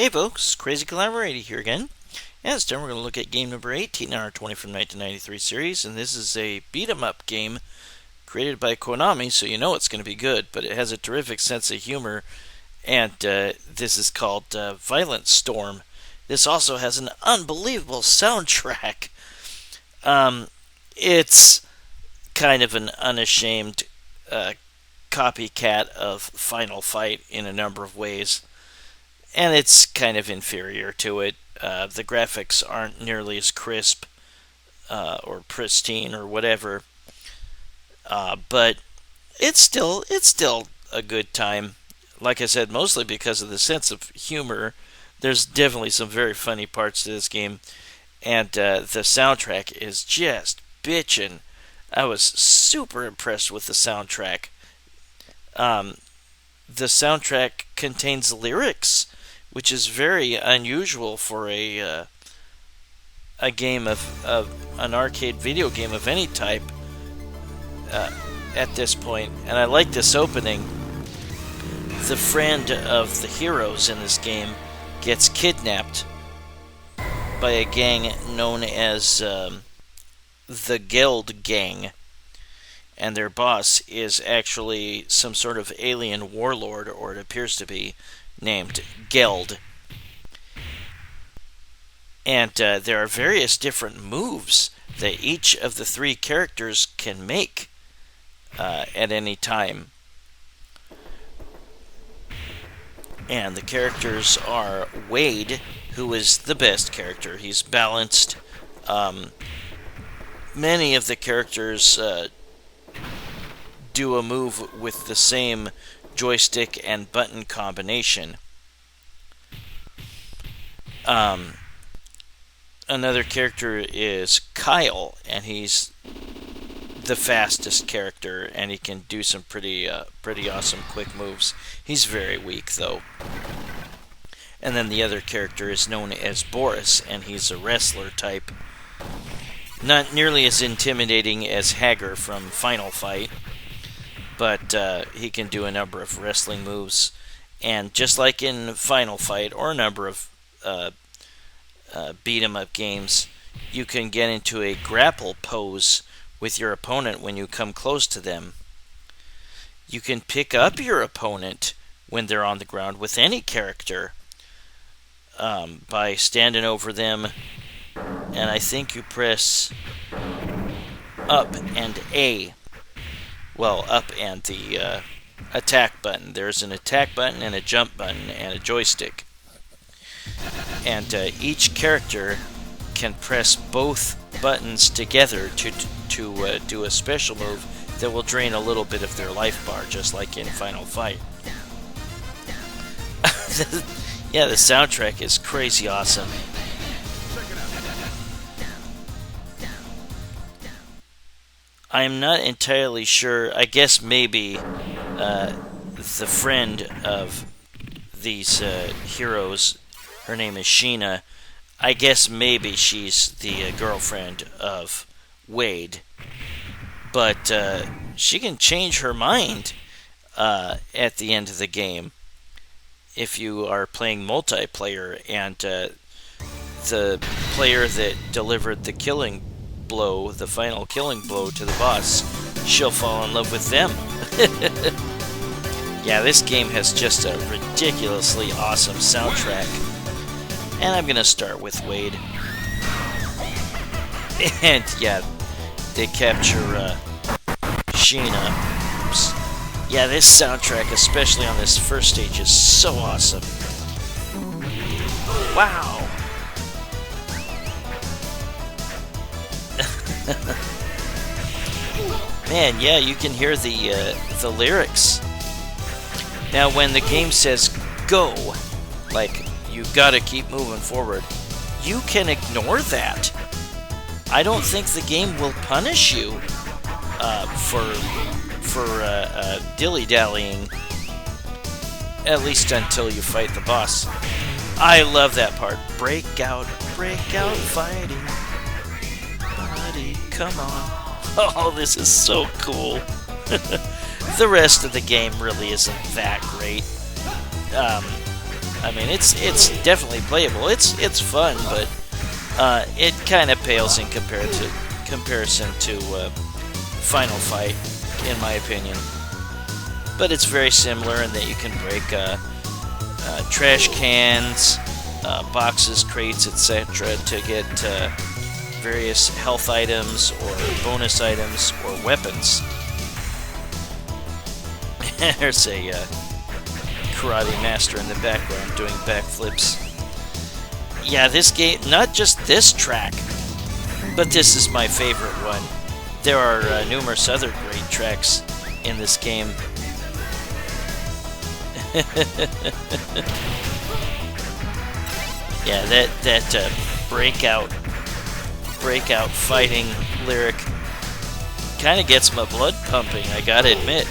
Hey folks, Crazy Collaborator here again. And this time we're going to look at game number 18 in our 20 from 1993 series, and this is a beat-em-up game created by Konami, so you know it's going to be good, but it has a terrific sense of humor, and this is called Violent Storm. This also has an unbelievable soundtrack. It's kind of an unashamed copycat of Final Fight in a number of ways. And it's kind of inferior to it. The graphics aren't nearly as crisp or pristine or whatever, but it's still a good time. Like I said, mostly because of the sense of humor. There's definitely some very funny parts to this game, and the soundtrack is just bitchin'. I was super impressed with the soundtrack. The soundtrack contains lyrics, which is very unusual for a game of an arcade video game of any type at this point. And I like this opening. The friend of the heroes in this game gets kidnapped by a gang known as the Geld Gang, and their boss is actually some sort of alien warlord, or it appears to be, named Geld. And there are various different moves that each of the three characters can make at any time. And the characters are Wade, who is the best character. He's balanced. Many of the characters do a move with the same joystick and button combination. Another character is Kyle, and he's the fastest character, and he can do some pretty awesome quick moves. He's very weak, though. And then the other character is known as Boris, and he's a wrestler type. Not nearly as intimidating as Hager from Final Fight, but he can do a number of wrestling moves. And just like in Final Fight, or a number of beat-em-up games, you can get into a grapple pose with your opponent when you come close to them. You can pick up your opponent when they're on the ground with any character by standing over them, and I think you press up and A. Well, up and the attack button. There's an attack button and a jump button and a joystick. And each character can press both buttons together to do a special move that will drain a little bit of their life bar, just like in Final Fight. Yeah, the soundtrack is crazy awesome. I'm not entirely sure. I guess maybe the friend of these heroes, her name is Sheena. I guess maybe she's the girlfriend of Wade. But she can change her mind at the end of the game if you are playing multiplayer, and the player that delivered the killing blow, the final killing blow to the boss, she'll fall in love with them. Yeah, this game has just a ridiculously awesome soundtrack. And I'm gonna start with Wade. And yeah, they capture Sheena. Yeah, this soundtrack, especially on this first stage, is so awesome. Wow! Man, yeah, you can hear the lyrics. Now, when the game says go, like you've got to keep moving forward, you can ignore that. I don't think the game will punish you for dilly-dallying, at least until you fight the boss. I love that part. Break out fighting. Buddy, come on. Oh, this is so cool. The rest of the game really isn't that great. I mean, it's definitely playable. It's fun, but it kind of pales in comparison to Final Fight, in my opinion. But it's very similar in that you can break trash cans, boxes, crates, etc. to get various health items or bonus items or weapons. There's a karate master in the background doing backflips. Yeah, this game, not just this track, but this is my favorite one. There are numerous other great tracks in this game. Yeah, that breakout fighting lyric kind of gets my blood pumping, I gotta admit.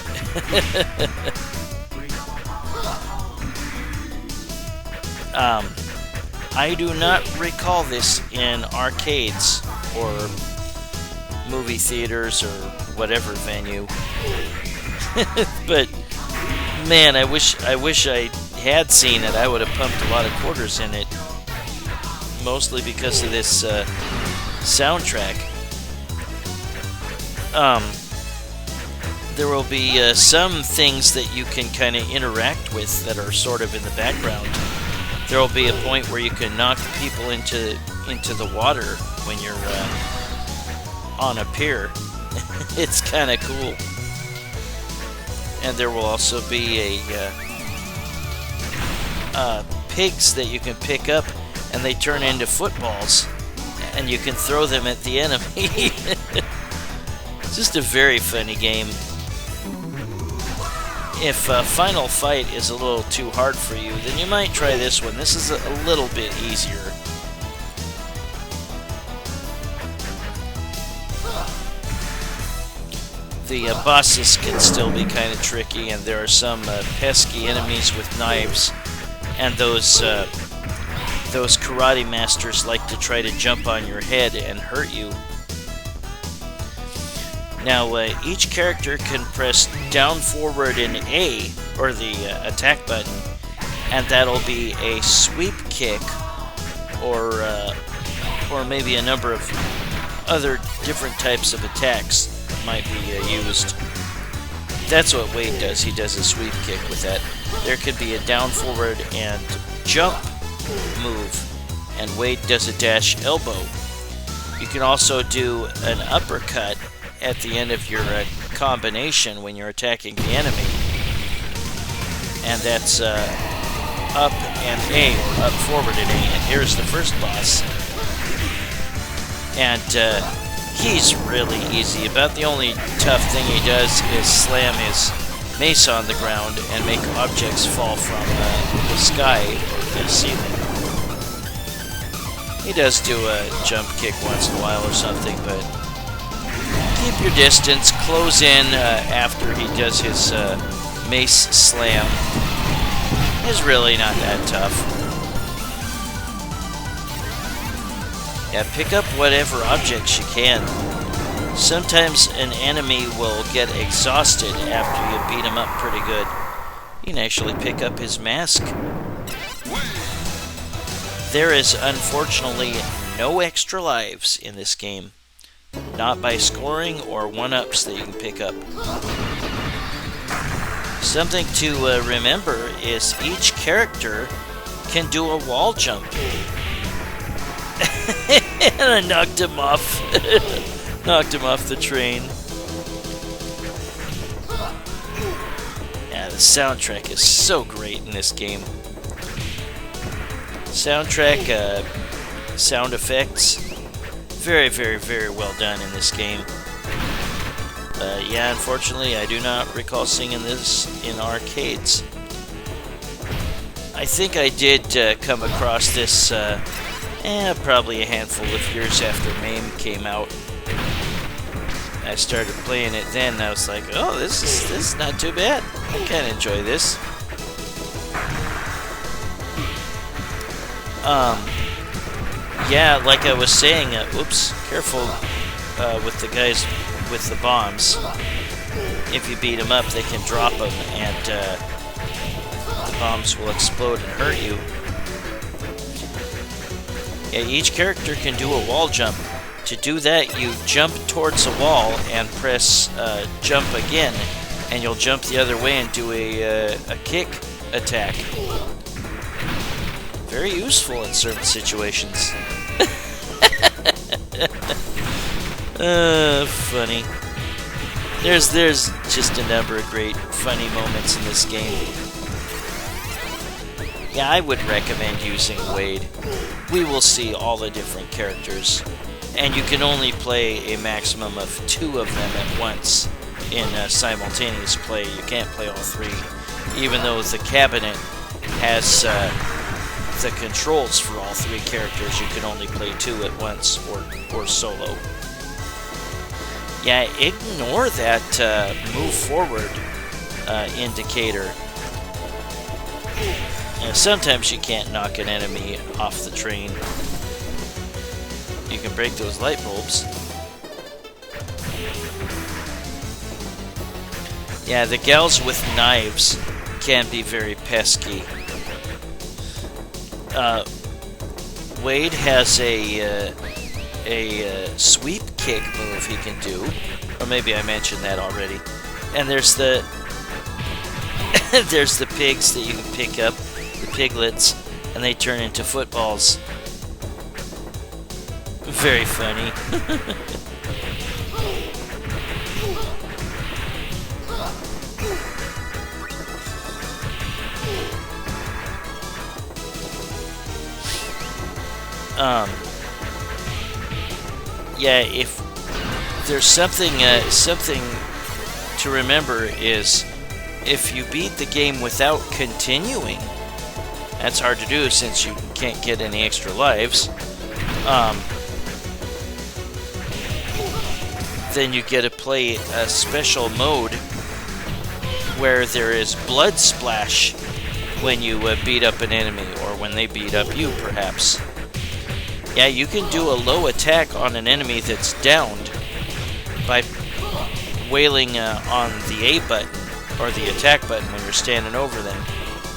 I do not recall this in arcades or movie theaters or whatever venue. But man, I wish I had seen it. I would have pumped a lot of quarters in it, mostly because of this soundtrack. There will be some things that you can kind of interact with that are sort of in the background. There will be a point where you can knock people into the water when you're on a pier. It's kind of cool. And there will also be pigs that you can pick up, and they turn into footballs, and you can throw them at the enemy. It's just a very funny game. If Final Fight is a little too hard for you, then you might try this one. This is a little bit easier. The bosses can still be kind of tricky, and there are some pesky enemies with knives, and those karate masters like to try to jump on your head and hurt you. Now, each character can press down, forward, and A, or the attack button, and that'll be a sweep kick, or maybe a number of other different types of attacks might be used. That's what Wade does. He does a sweep kick with that. There could be a down, forward, and jump move, and Wade does a dash elbow. You can also do an uppercut at the end of your combination when you're attacking the enemy. And that's up and A, or up, forward, and A. And here's the first boss. And he's really easy. About the only tough thing he does is slam his mace on the ground and make objects fall from the sky or the ceiling. He does do a jump kick once in a while or something, but keep your distance, close in after he does his mace slam. It's really not that tough. Yeah, pick up whatever objects you can. Sometimes an enemy will get exhausted after you beat him up pretty good. You can actually pick up his mask. There is unfortunately no extra lives in this game. Not by scoring or one-ups that you can pick up. Something to remember is each character can do a wall jump. And I knocked him off. Knocked him off the train. Yeah, the soundtrack is so great in this game. Soundtrack, sound effects, very, very, very well done in this game. Yeah, unfortunately, I do not recall singing this in arcades. I think I did come across this probably a handful of years after MAME came out. I started playing it then, and I was like, oh, this is not too bad. I kind of enjoy this. Yeah, like I was saying, oops, careful with the guys with the bombs. If you beat them up, they can drop them, and bombs will explode and hurt you. Yeah, each character can do a wall jump. To do that, you jump towards a wall and press jump again, and you'll jump the other way and do a kick attack. Very useful in certain situations. Funny. There's just a number of great funny moments in this game. Yeah, I would recommend using Wade. We will see all the different characters, and you can only play a maximum of 2 of them at once in simultaneous play. You can't play all 3, even though the cabinet has the controls for all 3 characters. You can only play 2 at once, or solo. Yeah, ignore that move forward indicator. Sometimes you can't knock an enemy off the train. You can break those light bulbs. Yeah, the gals with knives can be very pesky. Wade has a sweep kick move he can do, or maybe I mentioned that already. And there's the there's the pigs that you can pick up, the piglets, and they turn into footballs. Very funny. Yeah, if there's something to remember is if you beat the game without continuing, that's hard to do since you can't get any extra lives. Then you get to play a special mode where there is blood splash when you beat up an enemy, or when they beat up you, perhaps. Yeah, you can do a low attack on an enemy that's downed by wailing on the A button, or the attack button when you're standing over them.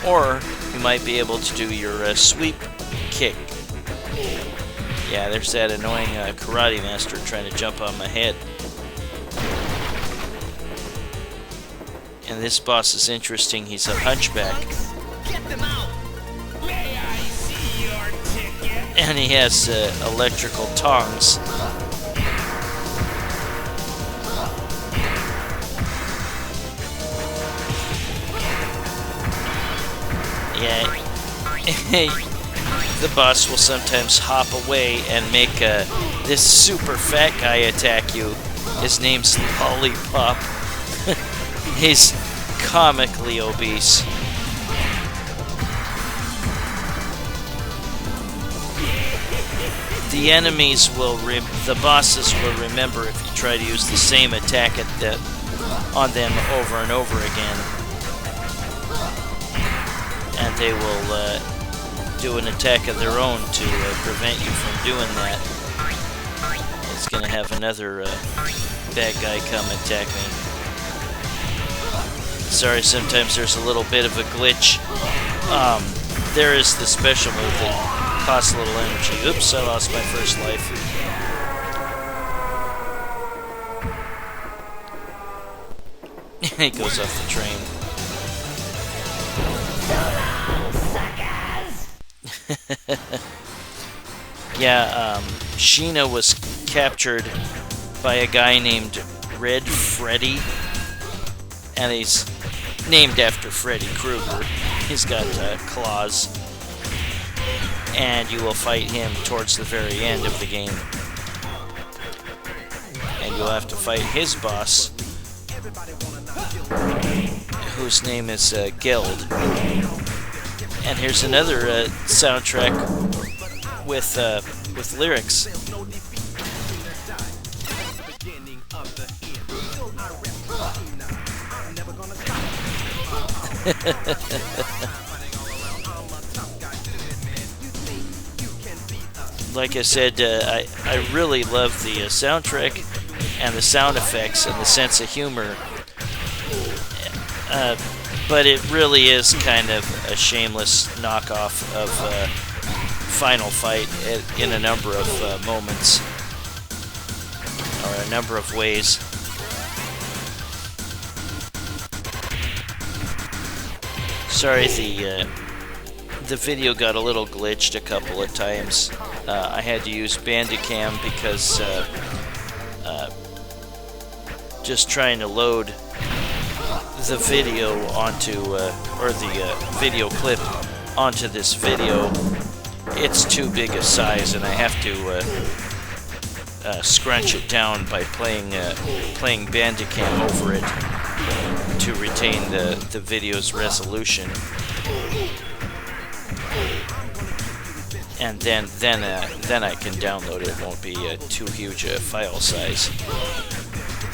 Or you might be able to do your sweep kick. Yeah, there's that annoying karate master trying to jump on my head. And this boss is interesting. He's a hunchback. Get them out. May I see your ticket? And he has electrical tongs. Yeah. The boss will sometimes hop away and make this super fat guy attack you. His name's Lollipop. He's comically obese. The enemies will, the bosses will remember if you try to use the same attack on them over and over again. And they will do an attack of their own to prevent you from doing that. It's gonna have another bad guy come attack me. Sorry, sometimes there's a little bit of a glitch. There is the special move that costs a little energy. Oops, I lost my first life. He goes off the train. Yeah, Sheena was captured by a guy named Red Freddy, and he's named after Freddy Krueger. He's got claws, and you will fight him towards the very end of the game. And you'll have to fight his boss, whose name is Geld. And here's another soundtrack with lyrics. Like I said, I really love the soundtrack and the sound effects and the sense of humor. but it really is kind of a shameless knockoff of Final Fight in a number of moments, or a number of ways. Sorry, the video got a little glitched a couple of times. I had to use Bandicam because just trying to load the video onto, or the video clip onto this video, it's too big a size, and I have to scrunch it down by playing Bandicam over it to retain the video's resolution. And then I can download it. It won't be too huge a file size.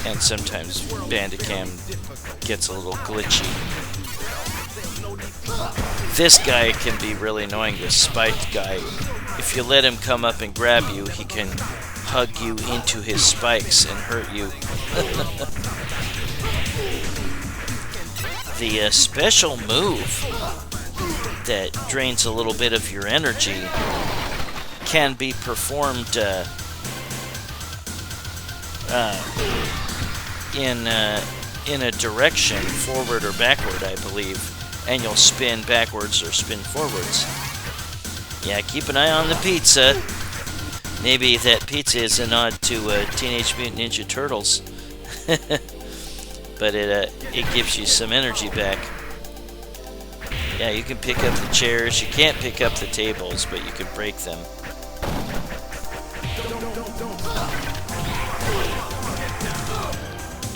And sometimes Bandicam gets a little glitchy. This guy can be really annoying, this spiked guy. If you let him come up and grab you, he can hug you into his spikes and hurt you. The special move that drains a little bit of your energy can be performed in a direction, forward or backward, I believe, and you'll spin backwards or spin forwards. Yeah, keep an eye on the pizza. Maybe that pizza is a nod to Teenage Mutant Ninja Turtles. But it gives you some energy back. Yeah, you can pick up the chairs. You can't pick up the tables, but you can break them.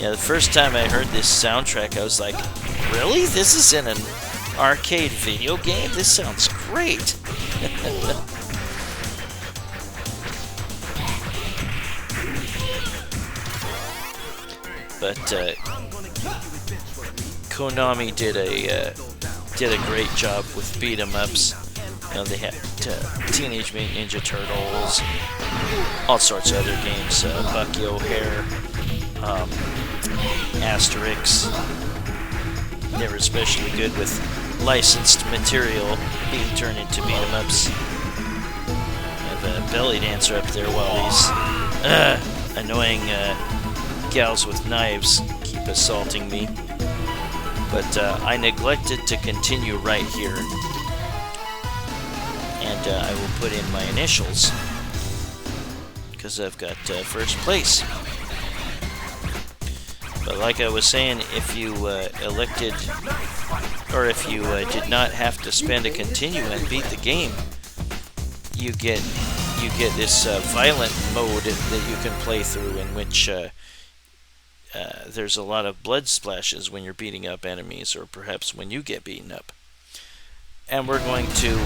Yeah, the first time I heard this soundtrack, I was like, really? This is in an arcade video game? This sounds great. But Konami did a great job with beat 'em ups. You know, they had Teenage Mutant Ninja Turtles, all sorts of other games, Bucky O'Hare, Asterix. They were especially good with licensed material being turned into beat 'em ups. I have a belly dancer up there while these annoying gals with knives keep assaulting me. But I neglected to continue right here. And I will put in my initials, because I've got first place. But like I was saying, if you elected, or if you did not have to spend a continue and beat the game, you get this violent mode that you can play through, in which there's a lot of blood splashes when you're beating up enemies, or perhaps when you get beaten up. And we're going to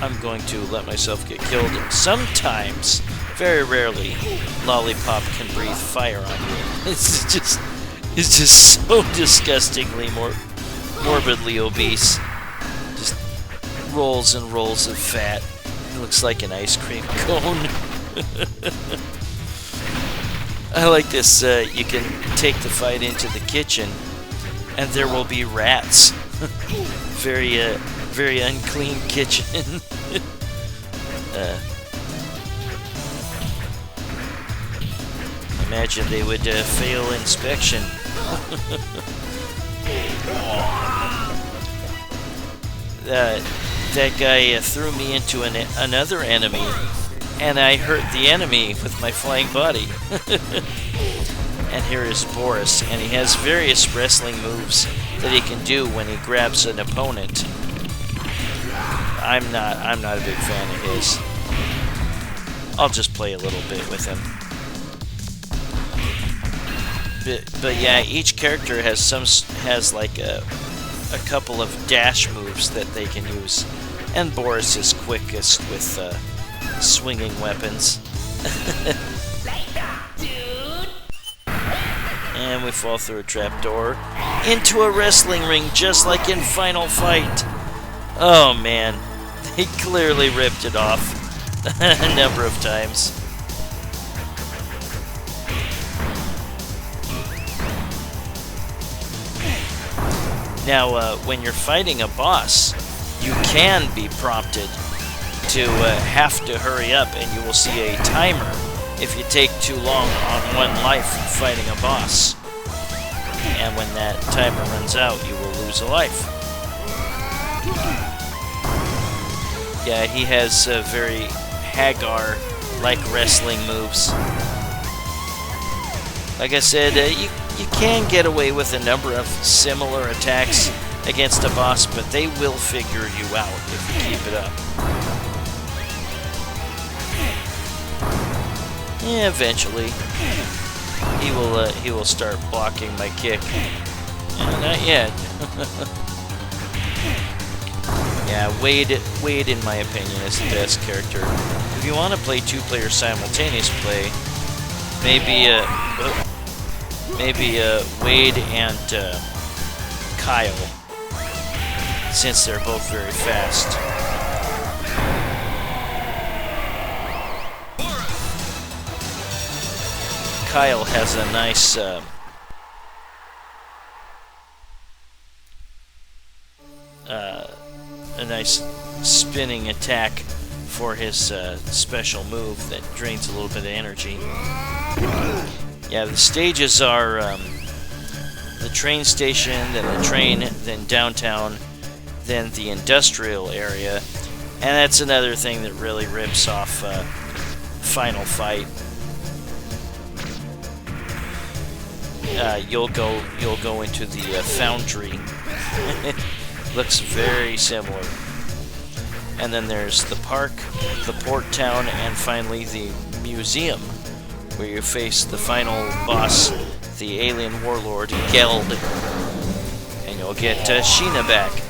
I'm going to let myself get killed. Sometimes, very rarely, Lollipop can breathe fire on you. It's just so disgustingly morbidly obese. Just rolls and rolls of fat. It looks like an ice cream cone. I like this. You can take the fight into the kitchen, and there will be rats. Very unclean kitchen. Imagine they would fail inspection. That guy threw me into another enemy, and I hurt the enemy with my flying body. And here is Boris, and he has various wrestling moves that he can do when he grabs an opponent. I'm not a big fan of his. I'll just play a little bit with him. But yeah, each character has like a couple of dash moves that they can use, and Boris is quickest with swinging weapons. And we fall through a trapdoor into a wrestling ring, just like in Final Fight. Oh man, they clearly ripped it off a number of times. Now, when you're fighting a boss, you can be prompted to have to hurry up, and you will see a timer if you take too long on one life fighting a boss. And when that timer runs out, you will lose a life. Yeah, he has very Hagar-like wrestling moves. Like I said, you can get away with a number of similar attacks against a boss, but they will figure you out if you keep it up. Yeah, eventually, he will start blocking my kick. Not yet. Yeah, Wade, in my opinion, is the best character. If you want to play two-player simultaneous play, maybe Wade and Kyle, since they're both very fast. Kyle has a nice spinning attack for his special move that drains a little bit of energy. Yeah, the stages are the train station, then the train, then downtown, then the industrial area, and that's another thing that really rips off Final Fight. You'll go into the foundry. Looks very similar. And then there's the park, the port town, and finally the museum, where you face the final boss, the alien warlord Geld, and you'll get Sheena back.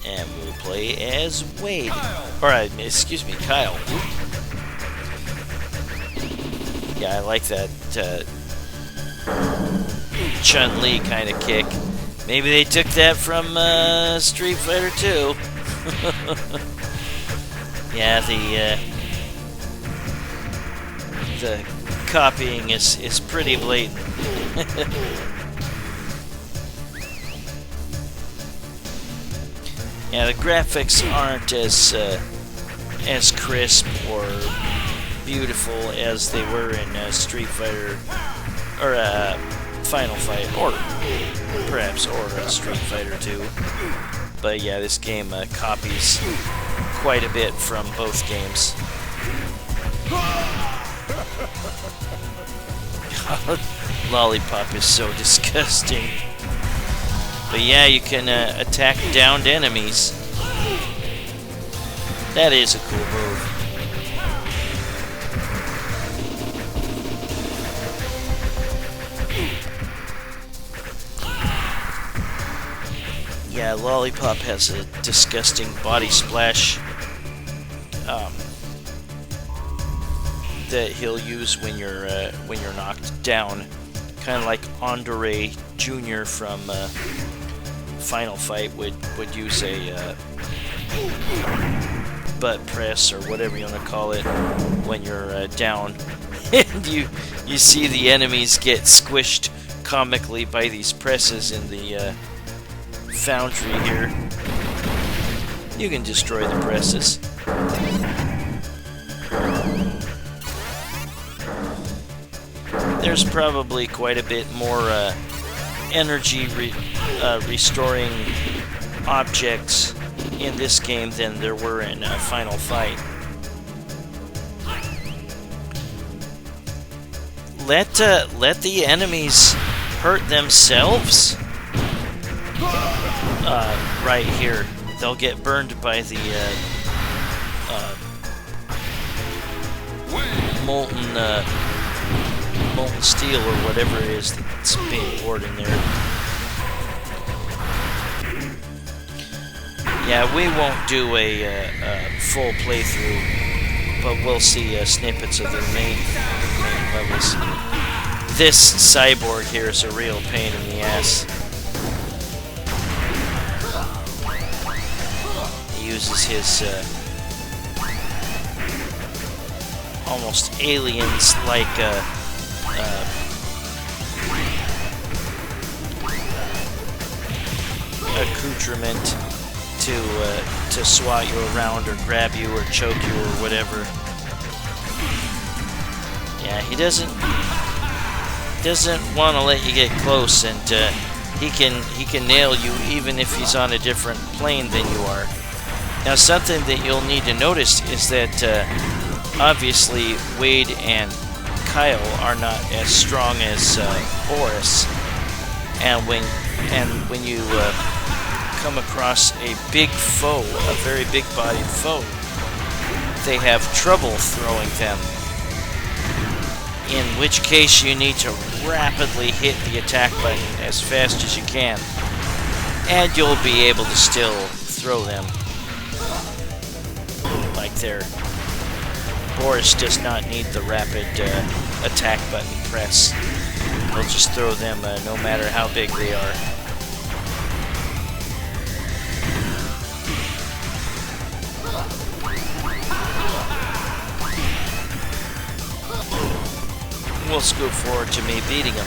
And we'll play as Wade. Or, excuse me, Kyle. Yeah, I like that Chun-Li kind of kick. Maybe they took that from Street Fighter 2. Yeah, the copying is pretty blatant. Yeah, the graphics aren't as crisp or beautiful as they were in Street Fighter or Final Fight, or perhaps Street Fighter 2. But yeah, this game copies quite a bit from both games. Lollipop is so disgusting. But yeah, you can attack downed enemies. That is a cool move. Yeah, Lollipop has a disgusting body splash that he'll use when you're knocked down, kind of like Andre Jr. from Final Fight would use a butt press or whatever you want to call it when you're down, and you see the enemies get squished comically by these presses in the foundry here. You can destroy the presses. There's probably quite a bit more energy restoring objects in this game than there were in Final Fight. Let the enemies hurt themselves. Right here, they'll get burned by the molten steel or whatever it is that's being poured in there. Yeah, we won't do a full playthrough, but we'll see snippets of the main levels. This cyborg here is a real pain in the ass. He uses almost aliens-like accoutrement to swat you around or grab you or choke you or whatever. Yeah, he doesn't want to let you get close, and he can nail you even if he's on a different plane than you are. Now, something that you'll need to notice is that obviously Wade and Kyle are not as strong as Boris, and when you come across a big foe, a very big-bodied foe, they have trouble throwing them. In which case you need to rapidly hit the attack button as fast as you can, and you'll be able to still throw them like there. Boris does not need the rapid attack button press. He'll just throw them no matter how big they are. We'll scoot forward to me beating him.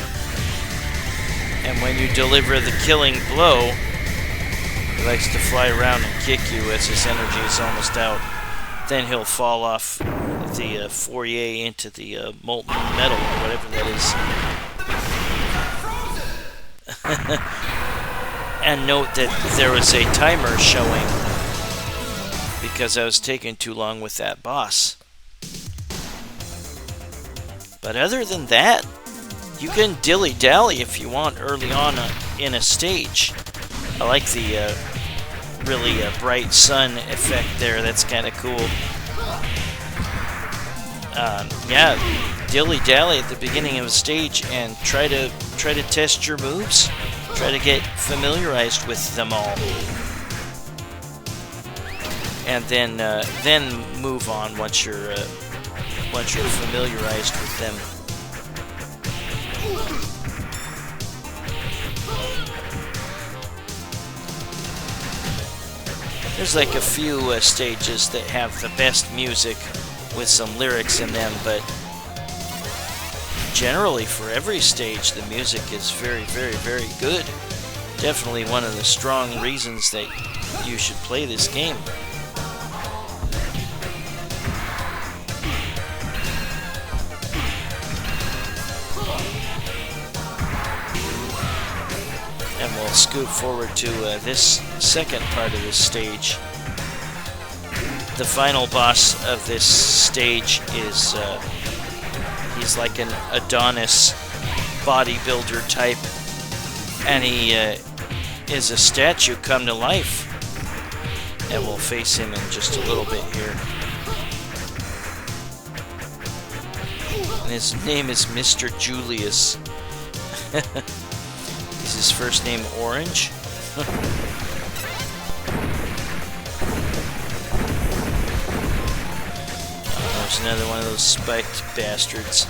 And when you deliver the killing blow, he likes to fly around and kick you as his energy is almost out. Then he'll fall off the foyer into the molten metal or whatever that is. And note that there was a timer showing because I was taking too long with that boss. But other than that, you can dilly-dally if you want early on in a stage. I like the really bright sun effect there. That's kind of cool. Yeah, dilly-dally at the beginning of a stage and try to test your moves. Try to get familiarized with them all, and then move on once you're familiarized with them. There's like a few stages that have the best music with some lyrics in them, but generally for every stage the music is very, very, very good. Definitely one of the strong reasons that you should play this game. And we'll scoot forward to this second part of this stage. The final boss of this stage is, he's like an Adonis bodybuilder type, and he is a statue come to life. And we'll face him in just a little bit here. And his name is Mr. Julius. Is his first name Orange? There's another one of those spiked bastards.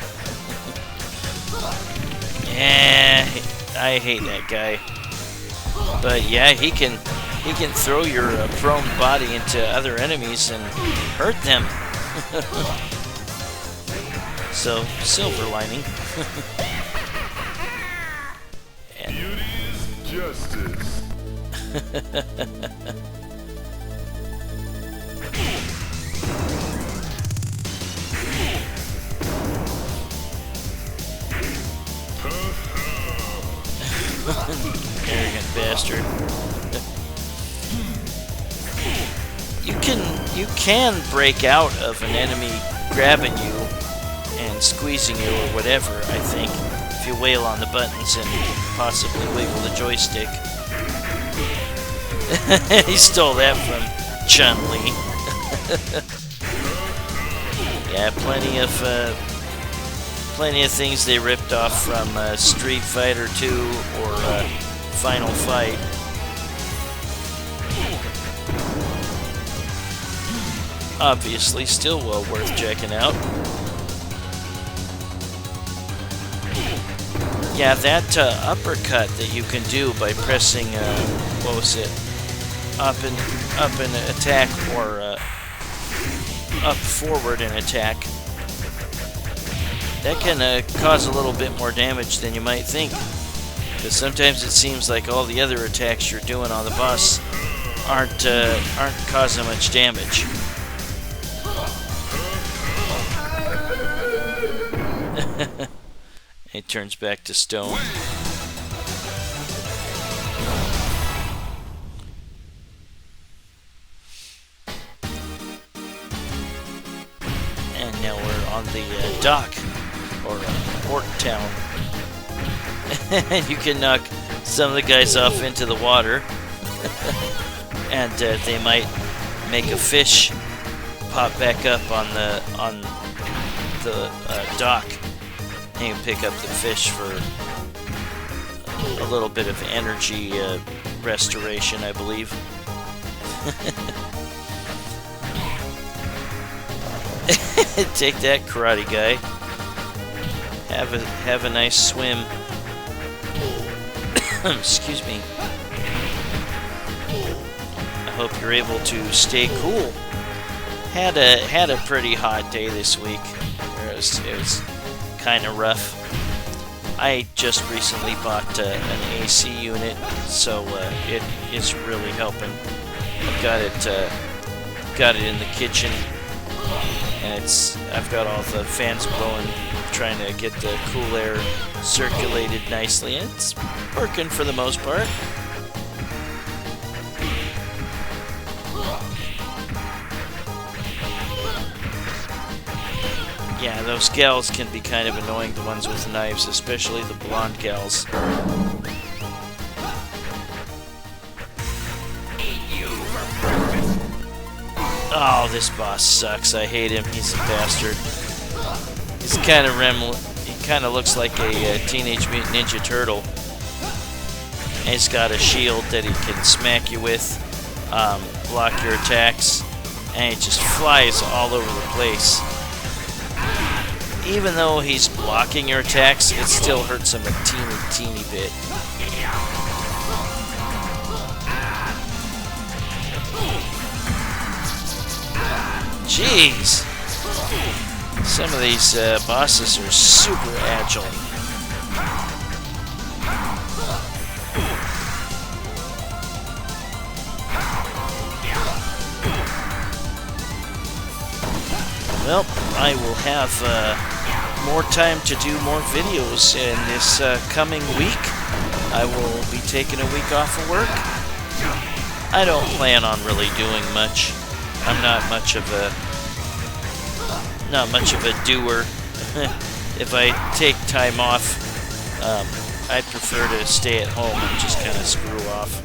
Yeah, I hate that guy. But yeah, he can throw your prone body into other enemies and hurt them. So, silver lining. Beauty is justice. Arrogant bastard. You can break out of an enemy grabbing you and squeezing you or whatever, I think, if you wail on the buttons and possibly wiggle the joystick. He stole that from Chun-Li. Yeah, plenty of things they ripped off from Street Fighter 2 or Final Fight. Obviously, still well worth checking out. Yeah, that uppercut that you can do by pressing, what was it? Up and attack, or up forward and attack. that can cause a little bit more damage than you might think. Because sometimes it seems like all the other attacks you're doing on the boss aren't causing much damage. It turns back to stone. And now we're on the dock, or port town. And you can knock some of the guys off into the water. And they might make a fish pop back up on the dock. And you can pick up the fish for a little bit of energy restoration, I believe. Take that, karate guy. Have a nice swim. Excuse me. I hope you're able to stay cool. Had a pretty hot day this week. It was kind of rough. I just recently bought an AC unit, so it is really helping. I've got it in the kitchen, and I've got all the fans blowing, trying to get the cool air circulated nicely, and it's working for the most part. Yeah, those gals can be kind of annoying, the ones with knives, especially the blonde gals. Oh, this boss sucks. I hate him. He's a bastard. He kind of looks like a Teenage Mutant Ninja Turtle. And he's got a shield that he can smack you with, block your attacks, and he just flies all over the place. Even though he's blocking your attacks, it still hurts him a teeny bit. Jeez! Some of these bosses are super agile. Well, I will have more time to do more videos in this coming week. I will be taking a week off of work. I don't plan on really doing much. I'm not much of a doer. If I take time off, I prefer to stay at home and just kind of screw off.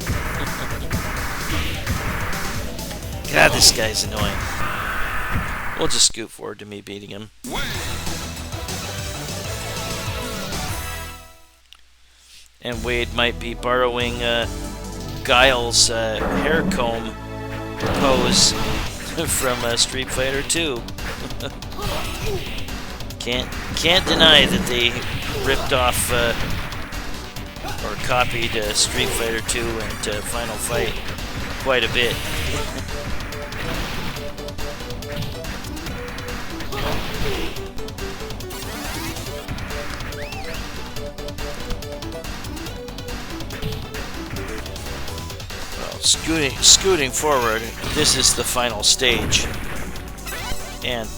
God, this guy's annoying. We'll just scoot forward to me beating him. And Wade might be borrowing Guile's hair comb pose from Street Fighter 2. Can't deny that they ripped off or copied Street Fighter 2 and Final Fight quite a bit. Scooting forward, this is the final stage, and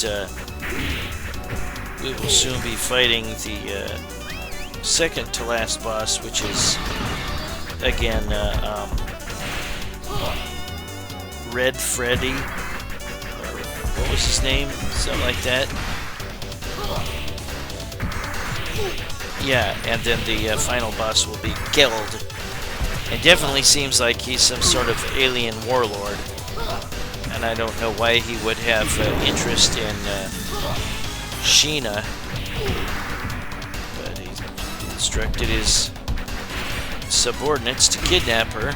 we will soon be fighting the second to last boss, which is again Red Freddy, or what was his name? Something like that. Yeah, and then the final boss will be Geld. It definitely seems like he's some sort of alien warlord, and I don't know why he would have interest in Sheena, but he instructed his subordinates to kidnap her.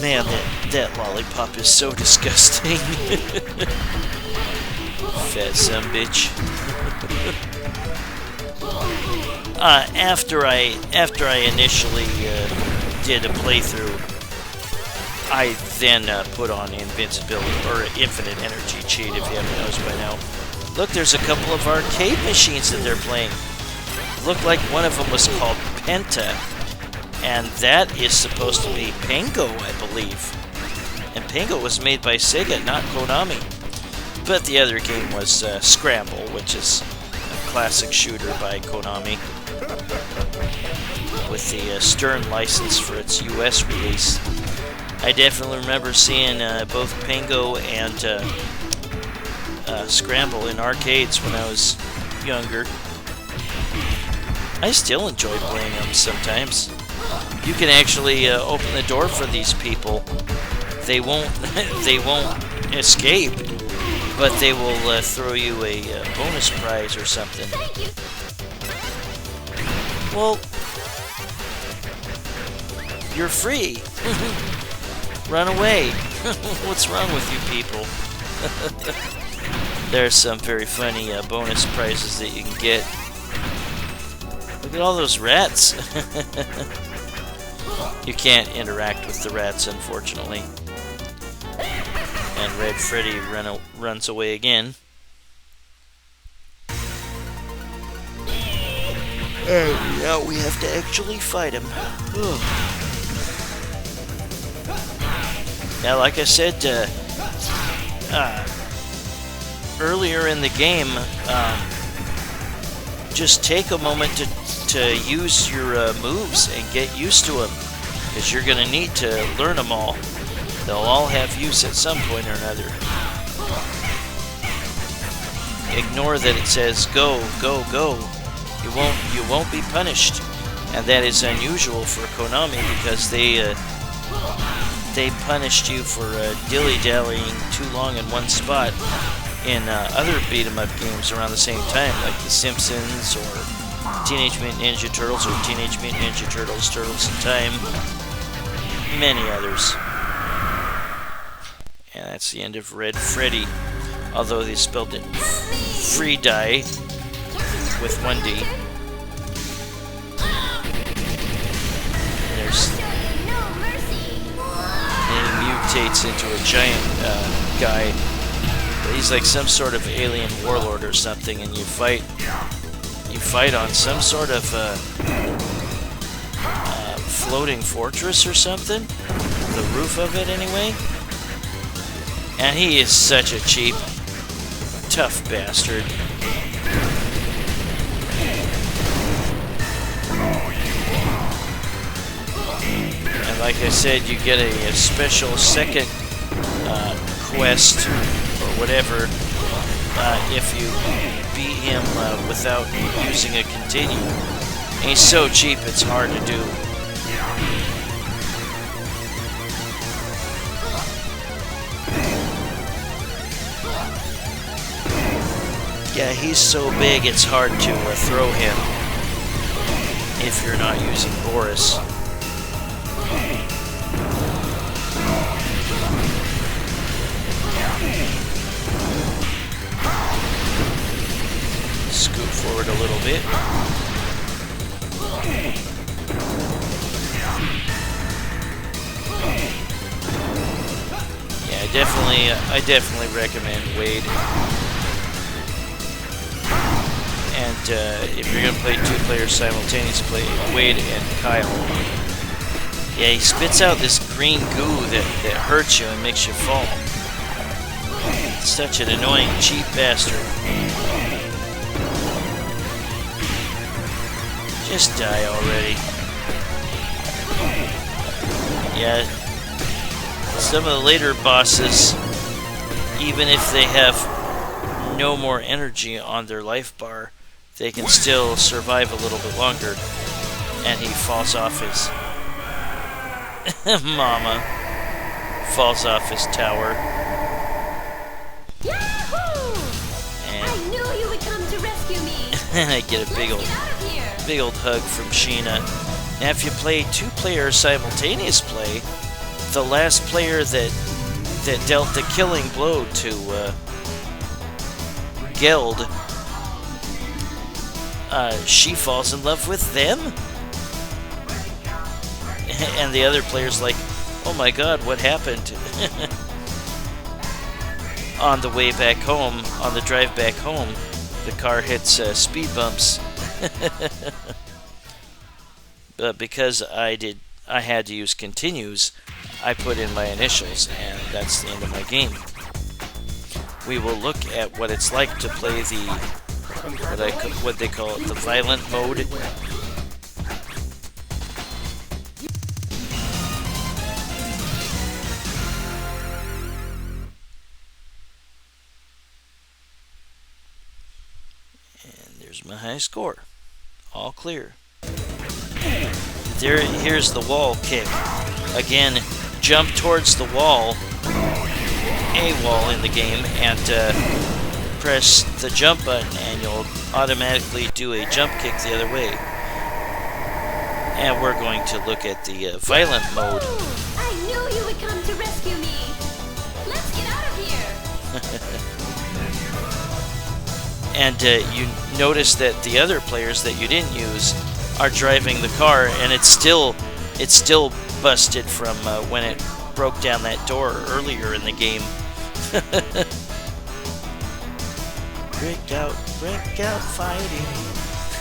Man, that lollipop is so disgusting. Fat sumbitch. After I initially did a playthrough, I then put on invincibility or infinite energy cheat if you haven't noticed by now. Look, there's a couple of arcade machines that they're playing. Looked like one of them was called Penta, and that is supposed to be Pango, I believe. And Pango was made by Sega, not Konami. But the other game was Scramble, which is a classic shooter by Konami, with the Stern license for its US release. I definitely remember seeing both Pango and Scramble in arcades when I was younger. I still enjoy playing them sometimes. You can actually open the door for these people. They won't escape, but they will throw you a bonus prize or something. Well, you're free. Run away. What's wrong with you people? There's some very funny bonus prizes that you can get. Look at all those rats. You can't interact with the rats, unfortunately. And Red Freddy runs away again. And now we have to actually fight him. Now, like I said earlier in the game, just take a moment to use your moves and get used to them, because you're going to need to learn them all. They'll all have use at some point or another. Ignore that it says go, go, go. You won't be punished, and that is unusual for Konami, because they punished you for dilly-dallying too long in one spot in other beat-em-up games around the same time, like The Simpsons or Teenage Mutant Ninja Turtles or Teenage Mutant Ninja Turtles, Turtles in Time, many others. And that's the end of Red Freddy, although they spelled it Free Die with one D. And he mutates into a giant guy. He's like some sort of alien warlord or something, and you fight on some sort of floating fortress or something. The roof of it, anyway. And he is such a cheap, tough bastard. And like I said, you get a special second quest or whatever if you beat him without using a continue. And he's so cheap, it's hard to do. Yeah, he's so big it's hard to throw him if you're not using Boris. Scoot forward a little bit. Yeah, I definitely recommend Wade. And if you're gonna play two players simultaneously, play Wade and Kyle. Yeah, he spits out this green goo that hurts you and makes you fall. Such an annoying, cheap bastard. Just die already. Yeah, some of the later bosses, even if they have no more energy on their life bar, they can still survive a little bit longer. And he falls off his... Mama falls off his tower. Yahoo! And I knew you would come to rescue me. I get a big old hug from Sheena. Now, if you play two players simultaneous play, the last player that dealt the killing blow to Geld, she falls in love with them, and the other player's like, Oh my god, what happened? On the way back home, on the drive back home, the car hits speed bumps. But because I had to use continues, I put in my initials, and that's the end of my game. We will look at what it's like to play the what they call it, the violent mode. And there's my high score. All clear. Here's the wall kick. Again, jump towards the wall, a wall in the game, and press the jump button, and you'll automatically do a jump kick the other way. And we're going to look at the violent mode. I knew you would come to rescue me. Let's get out of here. And you notice that the other players that you didn't use are driving the car, and it's still busted from when it broke down that door earlier in the game. break out fighting.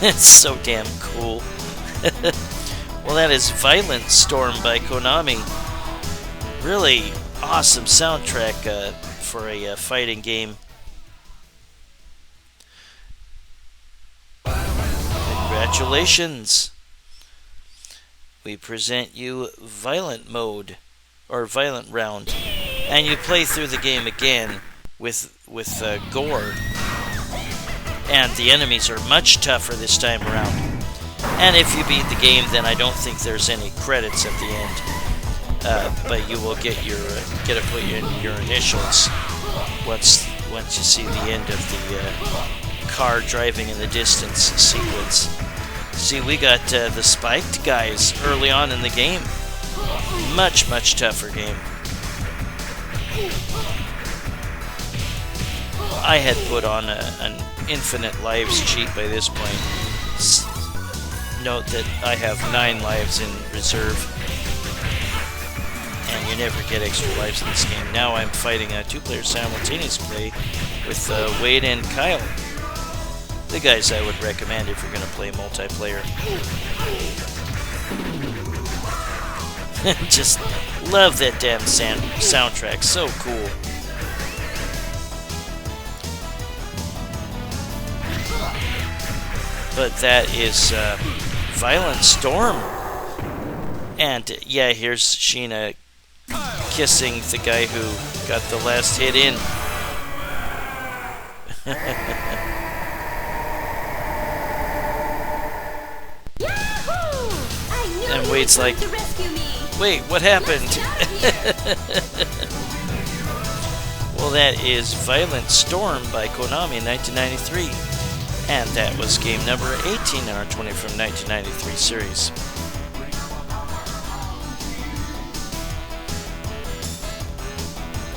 It's so damn cool. Well, that is Violent Storm by Konami. Really awesome soundtrack for a fighting game. Congratulations! We present you Violent Mode, or Violent Round, and you play through the game again with gore, and the enemies are much tougher this time around. And if you beat the game, then I don't think there's any credits at the end, but you will get to put in your initials once you see the end of the car driving in the distance sequence. See, we got the spiked guys early on in the game. Much tougher game. I had put on an infinite lives cheat by this point. Note that I have 9 lives in reserve, and you never get extra lives in this game. Now I'm fighting 2 players simultaneously with Wade and Kyle. The guys I would recommend if you're going to play multiplayer. Just love that damn soundtrack. So cool. But that is Violent Storm. And yeah, here's Sheena kissing the guy who got the last hit in. And Wade's like, wait, what happened? Well, that is Violent Storm by Konami in 1993. And that was game number 18 in our 20 from 1993 series.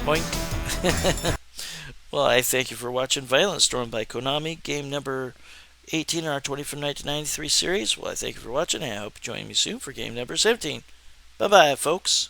Boink. Well, I thank you for watching Violent Storm by Konami, game number 18 in our 20 from 1993 series. Well, I thank you for watching, and I hope you join me soon for game number 17. Bye-bye, folks.